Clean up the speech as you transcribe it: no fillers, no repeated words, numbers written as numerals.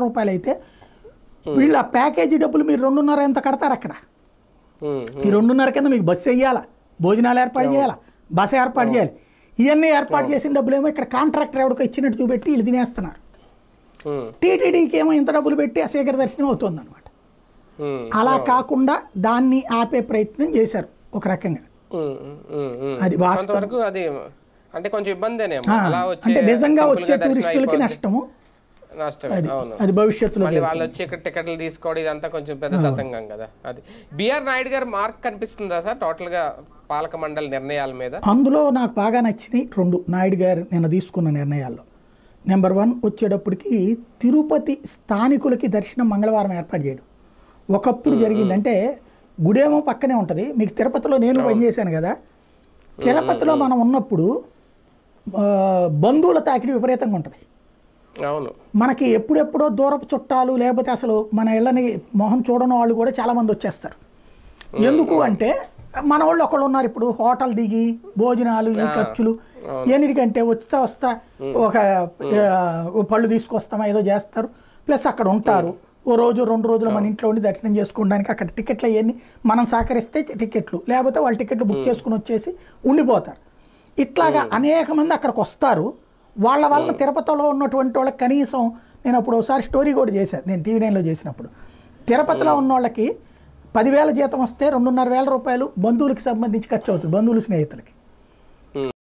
రూపాయలు అయితే వీళ్ళ ప్యాకేజీ డబ్బులు మీరు 2.5 ఎంత కడతారు అక్కడ. ఈ 2.5 కింద మీకు బస్సు వేయాలా, భోజనాలు ఏర్పాటు చేయాలా, బస్సు ఏర్పాటు చేయాలి. ఇవన్నీ ఏర్పాటు చేసిన డబ్బులేమో ఇక్కడ కాంట్రాక్టర్ ఎవరికో ఇచ్చినట్టు చూపెట్టి వీళ్ళు తినేస్తున్నారు. టీటీడీకి ఏమో ఇంత డబ్బులు పెట్టి అశేఖర దర్శనం అవుతుంది అనమాట. అలా కాకుండా దాన్ని ఆపే ప్రయత్నం చేశారు ఒక రకంగా. అది వాస్తవం. అంటే కొంచెం ఇబ్బంది అంటే నిజంగా వచ్చే టూరిస్టులకి నష్టము. అది భవిష్యత్తులో వాళ్ళు వచ్చి ఇక్కడ టికెట్లు తీసుకోవడం ఇదంతా కొంచెం పెద్ద తతంగం కదా. అది బిఆర్ నాయుడు గారు మార్క్ కనిపిస్తుందా సార్ టోటల్ గా పాలక మండలి నిర్ణయాల మీద? అందులో నాకు బాగా నచ్చినాయి 2 నాయుడు గారు నిన్న తీసుకున్న నిర్ణయాల్లో. నెంబర్ 1 వచ్చేటప్పటికి తిరుపతి స్థానికులకి దర్శనం మంగళవారం ఏర్పాటు చేయడం. ఒకప్పుడు జరిగిందంటే గుడేమో పక్కనే ఉంటుంది. మీకు తిరుపతిలో నేను పనిచేశాను కదా, తిరుపతిలో మనం ఉన్నప్పుడు బంధువుల తాకిడి విపరీతంగా ఉంటుంది. మనకి ఎప్పుడెప్పుడో దూరపు చుట్టాలు లేకపోతే అసలు మన ఇళ్ళని మొహం చూడని వాళ్ళు కూడా చాలామంది వచ్చేస్తారు. ఎందుకు అంటే మన వాళ్ళు ఒకళ్ళు ఉన్నారు. ఇప్పుడు హోటల్ దిగి భోజనాలు ఈ ఖర్చులు ఎన్నిటికంటే వస్తా ఒక పళ్ళు తీసుకొస్తామా ఏదో చేస్తారు, ప్లస్ అక్కడ ఉంటారు. ఓ రోజు 2 రోజులు మన ఇంట్లో ఉండి దర్శనం చేసుకోవడానికి అక్కడ టికెట్లు అవన్నీ మనం సహకరిస్తే టికెట్లు, లేకపోతే వాళ్ళు టికెట్లు బుక్ చేసుకుని వచ్చేసి ఉండిపోతారు. ఇట్లాగా అనేక మంది అక్కడికి వస్తారు. వాళ్ళ వల్ల తిరుపతిలో ఉన్నటువంటి వాళ్ళకి కనీసం నేను అప్పుడు ఒకసారి స్టోరీ కూడా చేశాను, నేను TV9లో చేసినప్పుడు. తిరుపతిలో ఉన్న వాళ్ళకి 10,000 జీతం వస్తే 2,500 రూపాయలు బంధువులకి సంబంధించి ఖర్చు అవుతుంది, బంధువులు స్నేహితులకి.